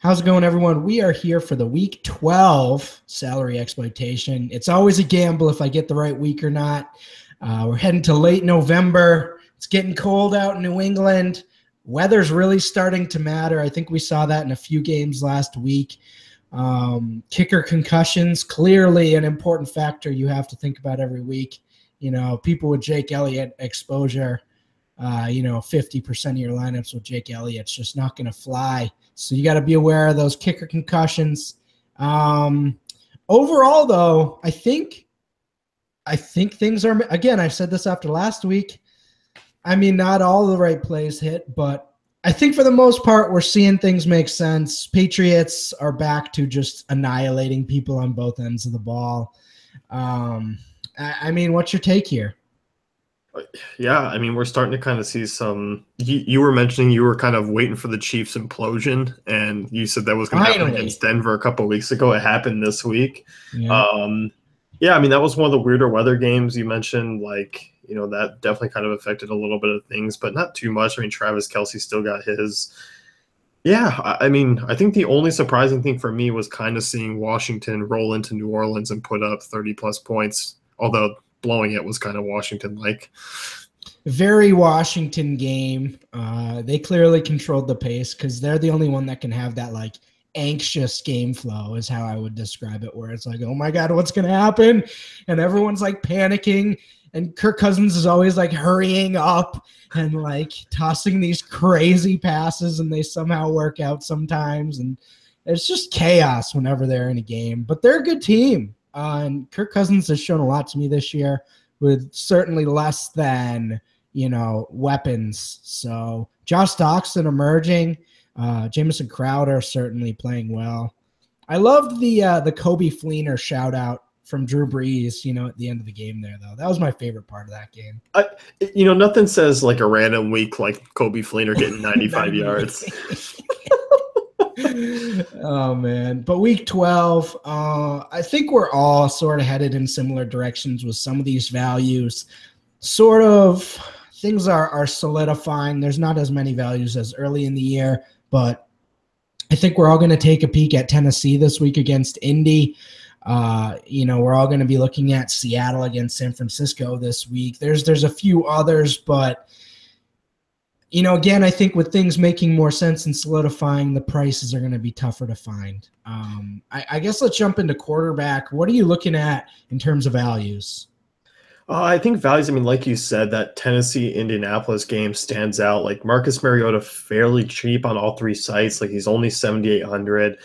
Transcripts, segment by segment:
How's it going, everyone? We are here for the Week 12 salary exploitation. It's always a gamble if I get the right week or not. We're heading to late November. It's getting cold out in New England. Weather's really starting to matter. I think we saw that in a few games last week. Kicker concussions, clearly an important factor you have to think about every week. You know, people with Jake Elliott exposure, 50% of your lineups with Jake Elliott's just not going to fly. So you got to be aware of those kicker concussions. Overall, though, I think things are, again, I said this after last week. I mean, not all the right plays hit, but I think for the most part, we're seeing things make sense. Patriots are back to just annihilating people on both ends of the ball. I mean, what's your take here? Yeah, I mean, we're starting to kind of see some – you were mentioning you were kind of waiting for the Chiefs implosion, and you said that was going to happen against Denver a couple of weeks ago. It happened this week. Yeah. I mean, that was one of the weirder weather games you mentioned. Like, you know, that definitely kind of affected a little bit of things, but not too much. I mean, Travis Kelce still got his. Yeah, I mean, I think the only surprising thing for me was kind of seeing Washington roll into New Orleans and put up 30-plus points, although – blowing it was kind of Washington-like. Very Washington game. They clearly controlled the pace because they're the only one that can have that like anxious game flow is how I would describe it, where it's like, oh my God, what's going to happen? And everyone's like panicking. And Kirk Cousins is always like hurrying up and like tossing these crazy passes, and they somehow work out sometimes. And it's just chaos whenever they're in a game, but they're a good team. And Kirk Cousins has shown a lot to me this year with certainly less than, weapons. So Josh Doctson emerging, Jamison Crowder certainly playing well. I loved the Kobe Fleener shout out from Drew Brees, at the end of the game there, though. That was my favorite part of that game. Nothing says like a random week like Kobe Fleener getting 95 yards. Oh, man. But week 12, I think we're all sort of headed in similar directions with some of these values. Sort of things are solidifying. There's not as many values as early in the year, but I think we're all going to take a peek at Tennessee this week against Indy. We're all going to be looking at Seattle against San Francisco this week. There's a few others, but again, I think with things making more sense and solidifying, the prices are going to be tougher to find. I guess let's jump into quarterback. What are you looking at in terms of values? I think values, like you said, that Tennessee-Indianapolis game stands out. Like Marcus Mariota, fairly cheap on all three sites. Like he's only 7,800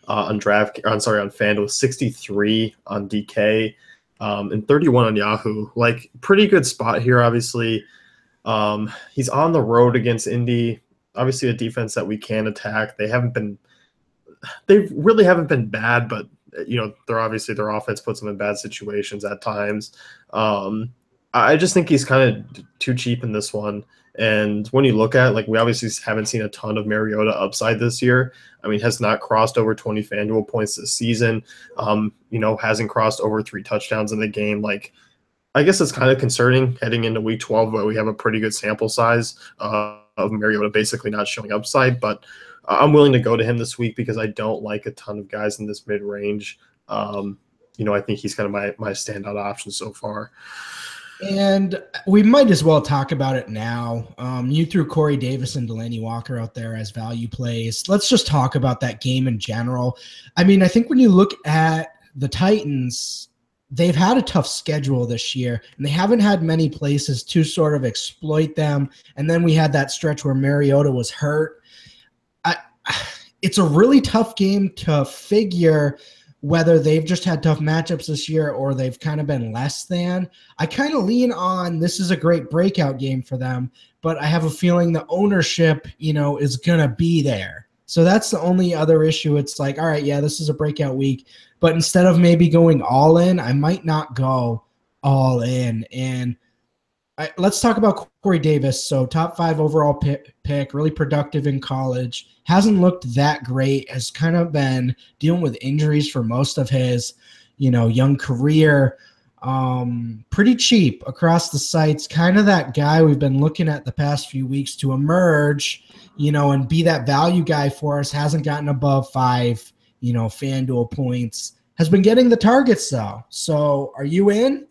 on FanDuel, 63 on DK, and 31 on Yahoo. Like pretty good spot here, obviously. He's on the road against Indy, obviously a defense that we can attack. They really haven't been bad, but their offense puts them in bad situations at times. I just think he's kind of too cheap in this one. And when you look at, we obviously haven't seen a ton of Mariota upside this year. Has not crossed over 20 FanDuel points this season. Hasn't crossed over 3 touchdowns in the game. I guess it's kind of concerning heading into week 12 where we have a pretty good sample size of Mariota basically not showing upside, but I'm willing to go to him this week because I don't like a ton of guys in this mid-range. I think he's kind of my standout option so far. And we might as well talk about it now. You threw Corey Davis and Delaney Walker out there as value plays. Let's just talk about that game in general. I think when you look at the Titans, they've had a tough schedule this year, and they haven't had many places to sort of exploit them. And then we had that stretch where Mariota was hurt. It's a really tough game to figure whether they've just had tough matchups this year or they've kind of been less than. I kind of lean on this is a great breakout game for them, but I have a feeling the ownership, is going to be there. So that's the only other issue. It's like, all right, yeah, this is a breakout week. But instead of maybe going all in, I might not go all in. And let's talk about Corey Davis. So top 5 overall pick, really productive in college. Hasn't looked that great. Has kind of been dealing with injuries for most of his, young career. Pretty cheap across the sites, kind of that guy we've been looking at the past few weeks to emerge, and be that value guy for us. Hasn't gotten above 5, FanDuel points. Has been getting the targets though. So are you in?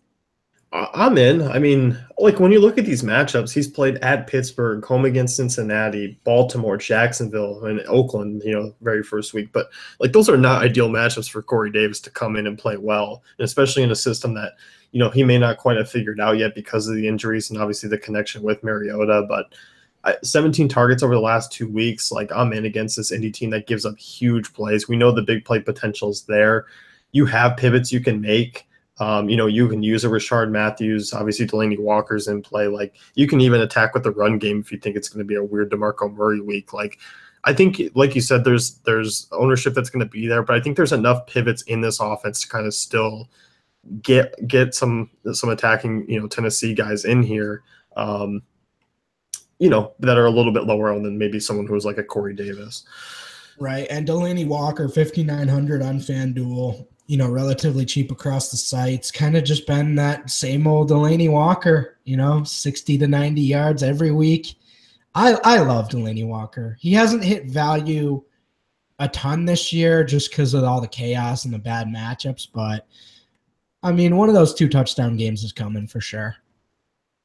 I'm in. I mean, like when you look at these matchups, he's played at Pittsburgh, home against Cincinnati, Baltimore, Jacksonville, and Oakland, very first week. But like those are not ideal matchups for Corey Davis to come in and play well, and especially in a system that, he may not quite have figured out yet because of the injuries and obviously the connection with Mariota. But 17 targets over the last 2 weeks. Like I'm in against this Indy team that gives up huge plays. We know the big play potential is there. You have pivots you can make. You can use a Rashard Matthews. Obviously, Delaney Walker's in play. Like you can even attack with the run game if you think it's going to be a weird DeMarco Murray week. Like I think, like you said, there's ownership that's going to be there, but I think there's enough pivots in this offense to kind of still get some attacking Tennessee guys in here. That are a little bit lower on than maybe someone who was like a Corey Davis. Right, and Delaney Walker, 5,900 on FanDuel. Relatively cheap across the sites. Kind of just been that same old Delaney Walker, 60 to 90 yards every week. I love Delaney Walker. He hasn't hit value a ton this year just because of all the chaos and the bad matchups. But, I mean, one of those 2 touchdown games is coming for sure.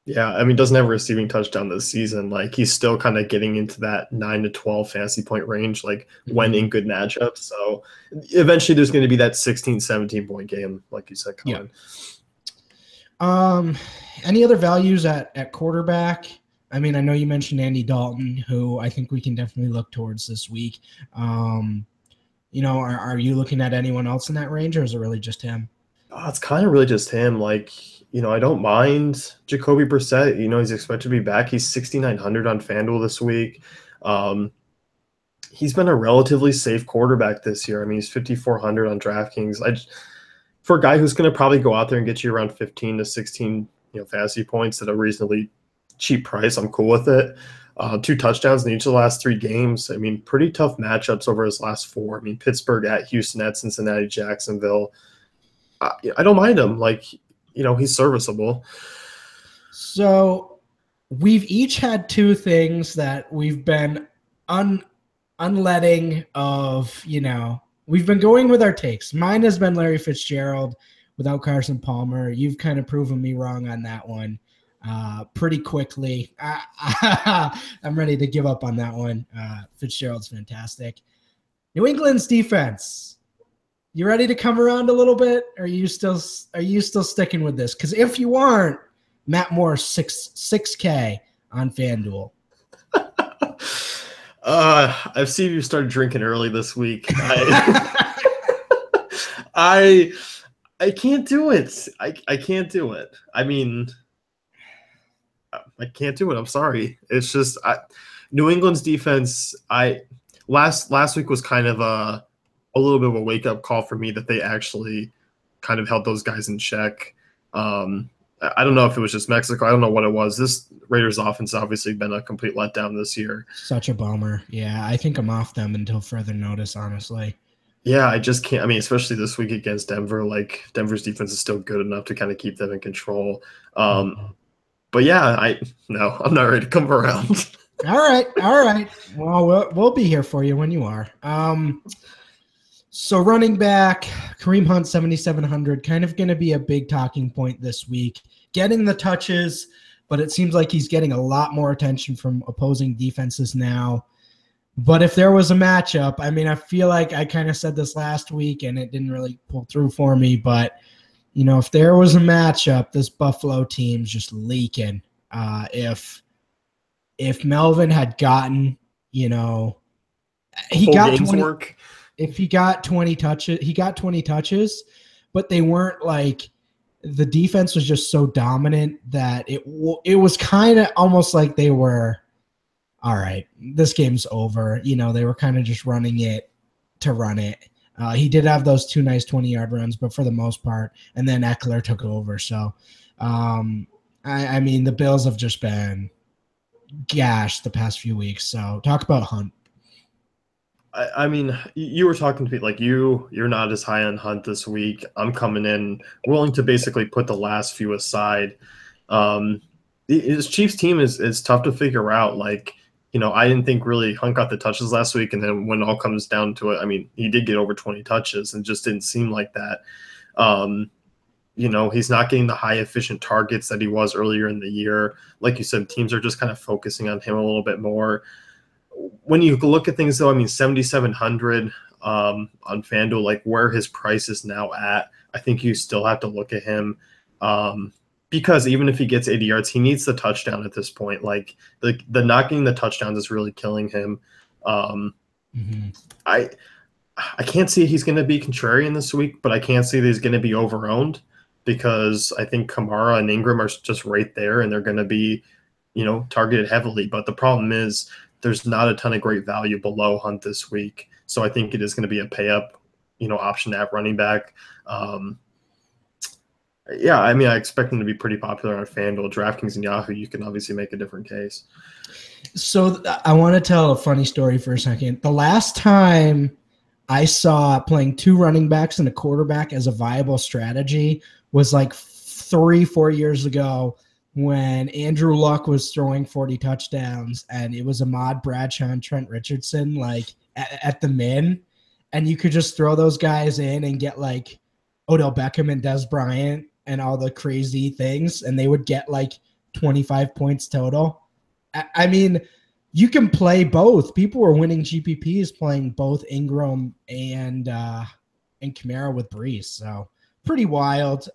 Yeah, I mean, doesn't have a receiving touchdown this season. Like he's still kind of getting into that 9 to 12 fantasy point range, like when in good matchups. So eventually there's going to be that 16, 17 point game, like you said, Colin. Yeah. Any other values at quarterback? I mean, I know you mentioned Andy Dalton, who I think we can definitely look towards this week. Are you looking at anyone else in that range, or is it really just him? It's kind of really just him. Like, I don't mind Jacoby Brissett. He's expected to be back. He's 6,900 on FanDuel this week. He's been a relatively safe quarterback this year. I mean, he's 5,400 on DraftKings. For a guy who's going to probably go out there and get you around 15 to 16, fantasy points at a reasonably cheap price, I'm cool with it. 2 touchdowns in each of the last 3 games. I mean, pretty tough matchups over his last 4. I mean, Pittsburgh at Houston, at Cincinnati, Jacksonville. I don't mind him. Like, he's serviceable. So we've each had 2 things that we've been unletting of, we've been going with our takes. Mine has been Larry Fitzgerald without Carson Palmer. You've kind of proven me wrong on that one pretty quickly. I'm ready to give up on that one. Fitzgerald's fantastic. New England's defense. You ready to come around a little bit? Or are you still sticking with this? Because if you aren't, Matt Moore 6K on FanDuel. I've seen you started drinking early this week. I can't do it. I can't do it. I mean, I can't do it. I'm sorry. It's just New England's defense. Last week was kind of a little bit of a wake-up call for me that they actually kind of held those guys in check. I don't know if it was just Mexico. I don't know what it was. This Raiders offense has obviously been a complete letdown this year. Such a bummer. Yeah, I think I'm off them until further notice, honestly. Yeah, I just can't. I mean, especially this week against Denver, like Denver's defense is still good enough to kind of keep them in control. But yeah, I'm not ready to come around. All right. Well, we'll be here for you when you are. So running back, Kareem Hunt, 7,700, kind of going to be a big talking point this week. Getting the touches, but it seems like he's getting a lot more attention from opposing defenses now. But if there was a matchup, I mean, I feel like I kind of said this last week and it didn't really pull through for me. But, if there was a matchup, this Buffalo team's just leaking. If Melvin had gotten, he got 20 work. If he got 20 touches, he got 20 touches, but they weren't like the defense was just so dominant that it was kind of almost like they were, all right, this game's over. They were kind of just running it to run it. He did have those 2 nice 20-yard runs, but for the most part, and then Eckler took over. So, I mean, the Bills have just been gashed the past few weeks. So talk about Hunt. I mean, you were talking to me like you're not as high on Hunt this week. I'm coming in willing to basically put the last few aside. Um, his Chiefs team is tough to figure out. Like, I didn't think really Hunt got the touches last week, and then when it all comes down to it, I mean, he did get over 20 touches and just didn't seem like that. Um, he's not getting the high efficient targets that he was earlier in the year. Like you said, teams are just kind of focusing on him a little bit more. When you look at things, though, I mean, 7,700 on FanDuel, like where his price is now at, I think you still have to look at him because even if he gets 80 yards, he needs the touchdown at this point. Like the not getting the touchdowns is really killing him. I can't see he's going to be contrarian this week, but I can't see that he's going to be overowned because I think Kamara and Ingram are just right there and they're going to be, targeted heavily. But the problem is there's not a ton of great value below Hunt this week. So I think it is going to be a pay up, option at running back. Yeah, I mean, I expect him to be pretty popular on FanDuel. DraftKings and Yahoo, you can obviously make a different case. So I want to tell a funny story for a second. The last time I saw playing two running backs and a quarterback as a viable strategy was like 3-4 years ago when Andrew Luck was throwing 40 touchdowns and it was Ahmad Bradshaw and Trent Richardson like at the min, and you could just throw those guys in and get like Odell Beckham and Des Bryant and all the crazy things, and they would get like 25 points total. I mean, you can play both. People were winning GPPs playing both Ingram and Kamara with Brees, so pretty wild.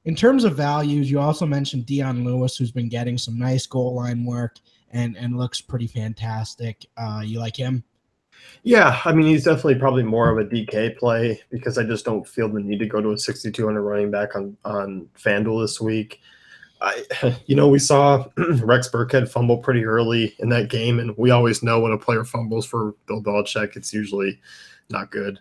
In terms of values, you also mentioned Dion Lewis, who's been getting some nice goal line work and looks pretty fantastic. You like him? Yeah, I mean, he's definitely probably more of a DK play because I just don't feel the need to go to a 6,200 running back on FanDuel this week. We saw Rex Burkhead fumble pretty early in that game, and we always know when a player fumbles for Bill Belichick, it's usually not good.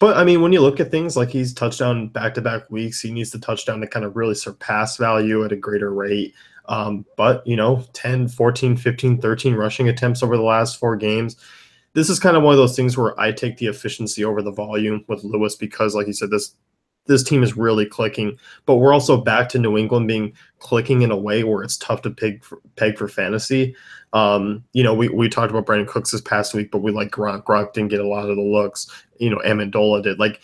But, I mean, when you look at things like he's touchdown back-to-back weeks, he needs the touchdown to kind of really surpass value at a greater rate. But, 10, 14, 15, 13 rushing attempts over the last 4 games. This is kind of one of those things where I take the efficiency over the volume with Lewis because, like you said, this team is really clicking. But we're also back to New England being clicking in a way where it's tough to peg for fantasy. We talked about Brandon Cooks this past week, but we like Gronk. Gronk didn't get a lot of the looks. Amendola did. Like,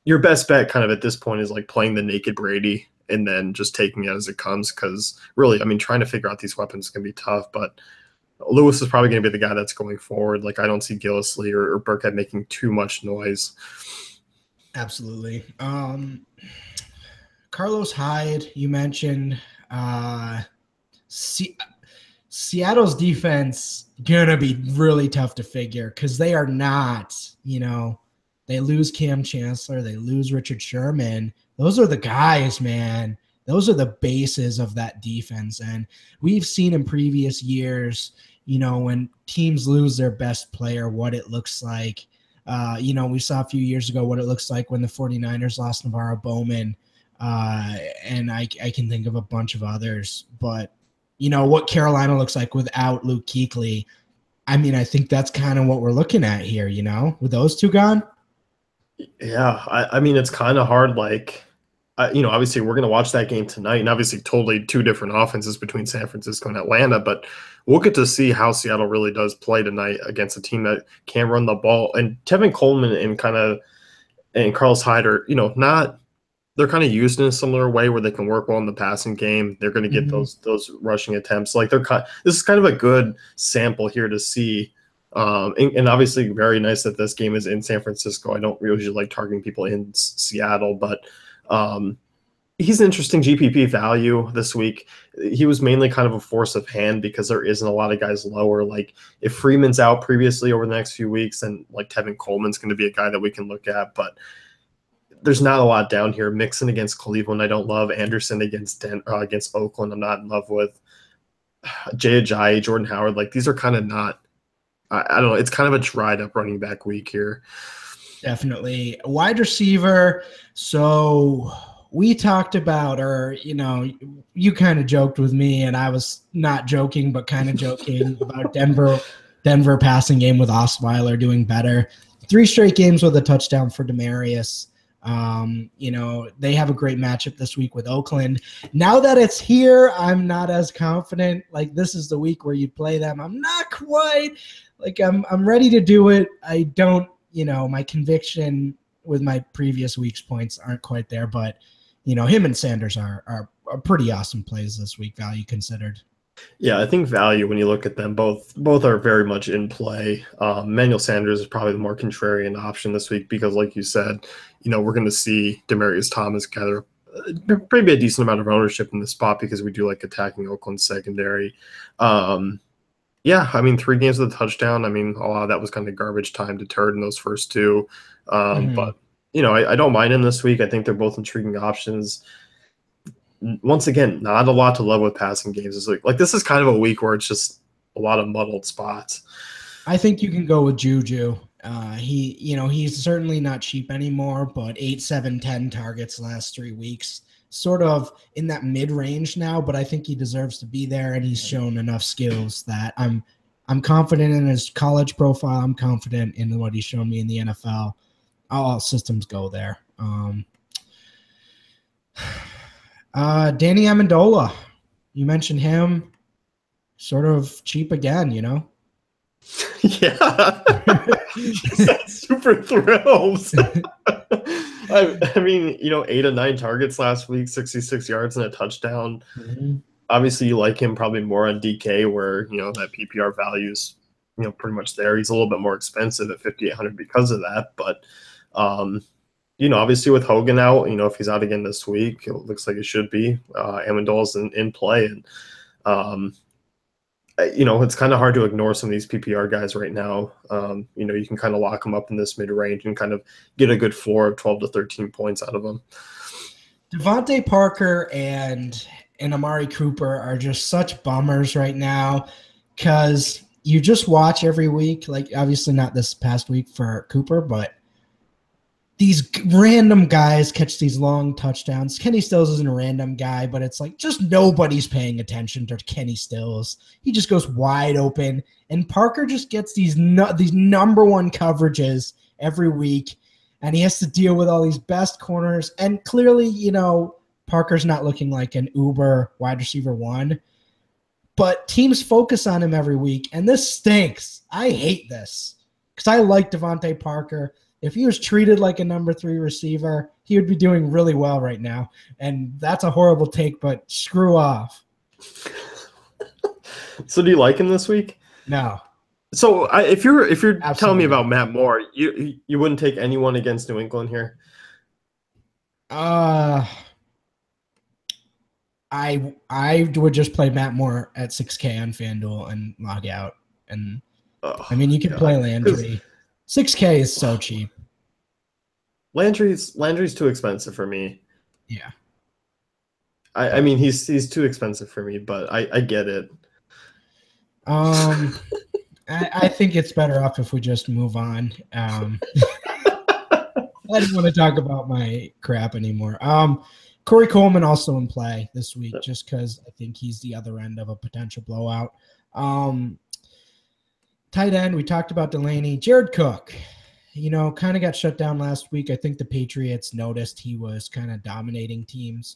your best bet kind of at this point is like playing the naked Brady and then just taking it as it comes because really, I mean, trying to figure out these weapons is going to be tough, but Lewis is probably going to be the guy that's going forward. Like, I don't see Gillislee or Burkhead making too much noise. Absolutely. Carlos Hyde, you mentioned. Seattle's defense going to be really tough to figure because they are not, they lose Cam Chancellor, they lose Richard Sherman. Those are the guys, man. Those are the bases of that defense. And we've seen in previous years, when teams lose their best player, what it looks like. We saw a few years ago what it looks like when the 49ers lost Navarro Bowman. And I can think of a bunch of others. But, what Carolina looks like without Luke Kuechly, I mean, I think that's kind of what we're looking at here, with those two gone. Yeah, I mean, it's kind of hard. Like, obviously we're going to watch that game tonight, and obviously totally two different offenses between San Francisco and Atlanta, but we'll get to see how Seattle really does play tonight against a team that can run the ball. And Tevin Coleman and Carlos Hyde are, they're kind of used in a similar way where they can work well in the passing game. They're going to get those rushing attempts. Like, this is kind of a good sample here to see. And obviously very nice that this game is in San Francisco. I don't usually like targeting people in Seattle, but he's an interesting GPP value this week. He was mainly kind of a force of hand because there isn't a lot of guys lower. Like, if Freeman's out previously over the next few weeks, then like Tevin Coleman's going to be a guy that we can look at, but there's not a lot down here. Mixon against Cleveland, I don't love. Anderson against Oakland, I'm not in love with. Jay Ajayi, Jordan Howard, like, these are kind of not, I don't know. It's kind of a dried up running back week here. Definitely. Wide receiver. So we talked about, you kind of joked with me, and I was not joking, but kind of joking about Denver Denver passing game with Osweiler doing better. 3 straight games with a touchdown for Demaryius. They have a great matchup this week with Oakland. Now that it's here, I'm not as confident. Like, this is the week where you play them. I'm not quite like I'm ready to do it. I don't, my conviction with my previous week's points aren't quite there, but him and Sanders are pretty awesome plays this week, value considered. Yeah, I think value, when you look at them, both are very much in play. Emmanuel Sanders is probably the more contrarian option this week because, like you said, we're going to see Demaryius Thomas gather maybe a decent amount of ownership in the spot because we do like attacking Oakland's secondary. Yeah, I mean, 3 games with a touchdown. I mean, a lot of that was kind of garbage time deterred in those first 2. But, I don't mind him this week. I think they're both intriguing options. Once again, not a lot to love with passing games. It's like this is kind of a week where it's just a lot of muddled spots. I think you can go with Juju. He's certainly not cheap anymore, but 8, 7, 10 targets last 3 weeks, sort of in that mid-range now, but I think he deserves to be there, and he's shown enough skills that I'm confident in his college profile. I'm confident in what he's shown me in the NFL. All systems go there. Danny Amendola, you mentioned him, sort of cheap again, Yeah. Super thrilled. I mean, 8 of 9 targets last week, 66 yards and a touchdown. Mm-hmm. Obviously, you like him probably more on DK where, that PPR value's, pretty much there. He's a little bit more expensive at 5,800 because of that. But, obviously with Hogan out, if he's out again this week, it looks like it should be. Amendola's in play. And, it's kind of hard to ignore some of these PPR guys right now. You can kind of lock them up in this mid-range and kind of get a good floor of 12 to 13 points out of them. Devante Parker and Amari Cooper are just such bummers right now because you just watch every week, like obviously not this past week for Cooper, but these random guys catch these long touchdowns. Kenny Stills isn't a random guy, but it's like just nobody's paying attention to Kenny Stills. He just goes wide open, and Parker just gets these number 1 coverages every week, and he has to deal with all these best corners. And clearly, Parker's not looking like an uber wide receiver 1, but teams focus on him every week, and this stinks. I hate this because I like Devante Parker. If he was treated like a number 3 receiver, he would be doing really well right now. And that's a horrible take, but screw off. So do you like him this week? No. So if you're Absolutely. telling me about Matt Moore, you wouldn't take anyone against New England here? I would just play Matt Moore at 6K on FanDuel and log out. And you can play Landry. 6K is so cheap. Landry's too expensive for me. Yeah. I mean, he's too expensive for me, but I get it. I think it's better off if we just move on. I don't want to talk about my crap anymore. Corey Coleman also in play this week, just because I think he's the other end of a potential blowout. Tight end, we talked about Delaney. Jared Cook, kind of got shut down last week. I think the Patriots noticed he was kind of dominating teams.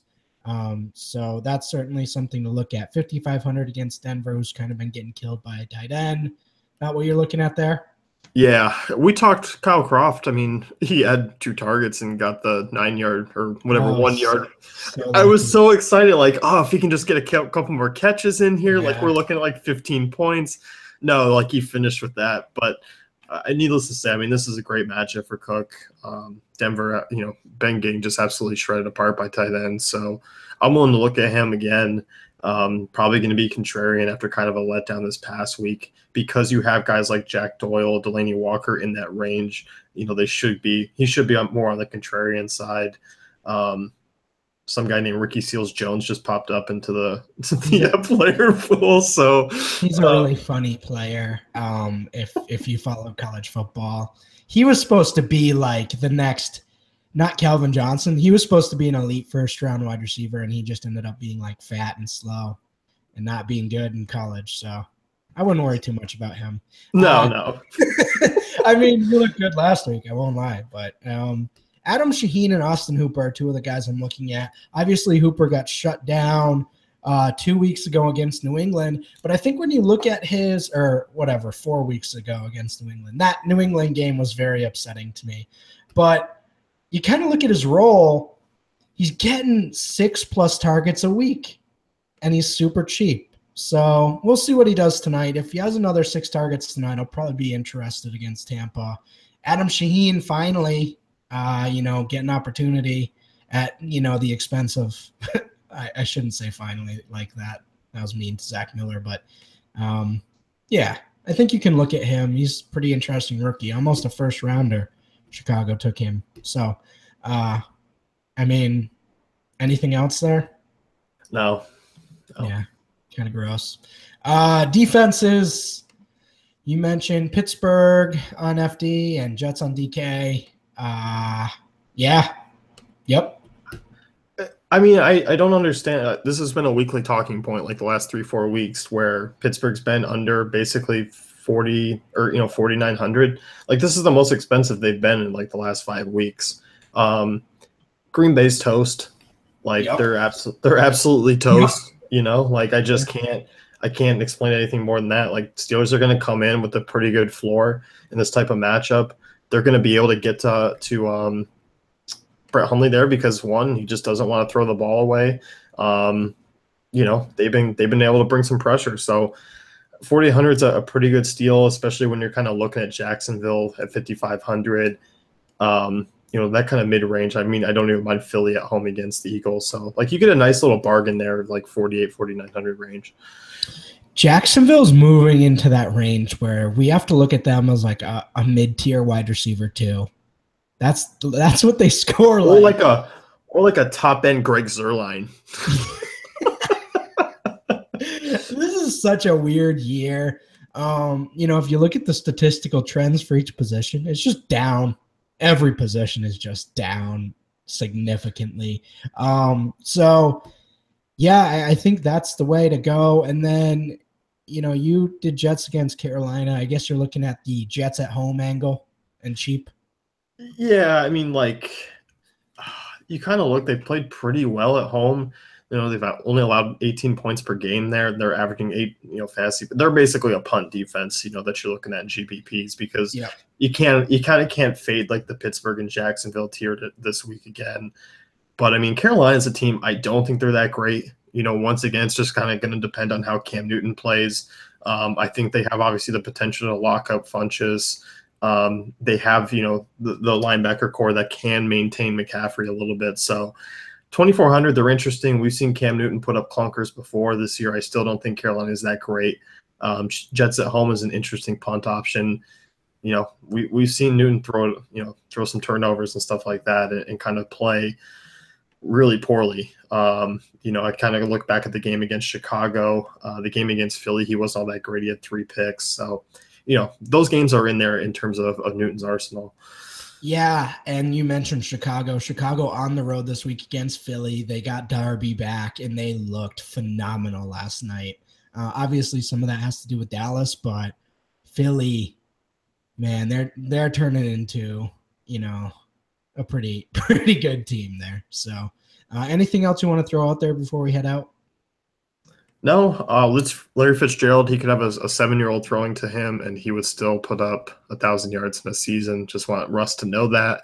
So that's certainly something to look at. 5,500 against Denver, who's kind of been getting killed by a tight end. Not what you're looking at there? Yeah, we talked Kyle Croft. I mean, he had 2 targets and got the 9-yard or whatever 1 yard. So I was so excited, like, if he can just get a couple more catches in here, like we're looking at like 15 points. No, like he finished with that. But needless to say, I mean, this is a great matchup for Cook. Denver, been getting just absolutely shredded apart by tight ends. So I'm willing to look at him again. Probably going to be contrarian after kind of a letdown this past week because you have guys like Jack Doyle, Delaney Walker in that range. He should be more on the contrarian side. Some guy named Ricky Seals-Jones just popped up into the player pool. So he's a really funny player. If you follow college football, he was supposed to be like the next, not Calvin Johnson. He was supposed to be an elite first-round wide receiver, and he just ended up being like fat and slow and not being good in college. So I wouldn't worry too much about him. No. I mean, you looked good last week. I won't lie. But Adam Shaheen and Austin Hooper are two of the guys I'm looking at. Obviously, Hooper got shut down 2 weeks ago against New England. But I think when you look at 4 weeks ago against New England, that New England game was very upsetting to me. But you kind of look at his role, he's getting 6+ targets a week, and he's super cheap. So we'll see what he does tonight. If he has another 6 targets tonight, I'll probably be interested against Tampa. Adam Shaheen finally, get an opportunity at, the expense of I shouldn't say finally like that. That was mean to Zach Miller. But, I think you can look at him. He's a pretty interesting rookie, almost a first rounder. Chicago took him. So, anything else there? No. Yeah. Kind of gross. Defenses, you mentioned Pittsburgh on FD and Jets on DK. Yep. I mean, I don't understand. This has been a weekly talking point like the last 3-4 weeks where Pittsburgh's been under basically 40 or 4,900. Like this is the most expensive they've been in like the last 5 weeks. Green Bay's toast. Like yep. They're absolutely toast. Yep. I can't explain anything more than that. Like Steelers are going to come in with a pretty good floor in this type of matchup. They're going to be able to get to Brett Hundley there because one, he just doesn't want to throw the ball away. They've been able to bring some pressure. So 4,800 is a pretty good steal, especially when you're kind of looking at Jacksonville at 5,500. That kind of mid-range. I mean, I don't even mind Philly at home against the Eagles. So, like, you get a nice little bargain there, like 4,900 range. Jacksonville's moving into that range where we have to look at them as like a mid-tier wide receiver too. That's what they score like. Or like a top-end Greg Zuerlein. This is such a weird year. If you look at the statistical trends for each position, it's just down. Every position is just down significantly. I think that's the way to go. And then, you did Jets against Carolina. I guess you're looking at the Jets at home angle and cheap. Yeah, I mean, like, you kind of look, they played pretty well at home. They've only allowed 18 points per game there. They're averaging 8, fantasy. But they're basically a punt defense, that you're looking at in GPPs because you kind of can't fade like the Pittsburgh and Jacksonville tier this week again. But I mean, Carolina's a team. I don't think they're that great. Once again, it's just kind of going to depend on how Cam Newton plays. I think they have obviously the potential to lock up Funchess. They have, the linebacker core that can maintain McCaffrey a little bit. So 2,400, they're interesting. We've seen Cam Newton put up clunkers before this year. I still don't think Carolina is that great. Jets at home is an interesting punt option. We've seen Newton throw some turnovers and stuff like that and kind of play really poorly. I kind of look back at the game against Chicago, the game against Philly. He wasn't all that great. He had 3 picks. So, those games are in there in terms of Newton's arsenal. Yeah, and you mentioned Chicago. Chicago on the road this week against Philly. They got Darby back, and they looked phenomenal last night. Obviously, some of that has to do with Dallas, but Philly, man, they're turning into, a pretty good team there. So anything else you want to throw out there before we head out? No, Larry Fitzgerald, he could have a 7-year-old throwing to him, and he would still put up 1,000 yards in a season. Just want Russ to know that.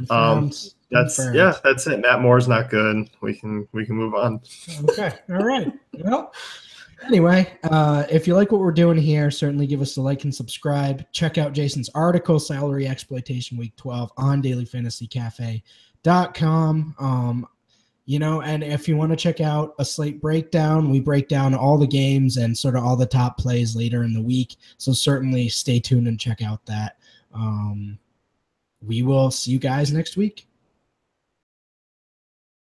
That's it. Matt Moore's not good. We can move on. Okay, all right. Well, anyway, if you like what we're doing here, certainly give us a like and subscribe. Check out Jason's article, Salary Exploitation Week 12 on dailyfantasycafe.com. And if you want to check out a slate breakdown, we break down all the games and sort of all the top plays later in the week. So certainly stay tuned and check out that. We will see you guys next week.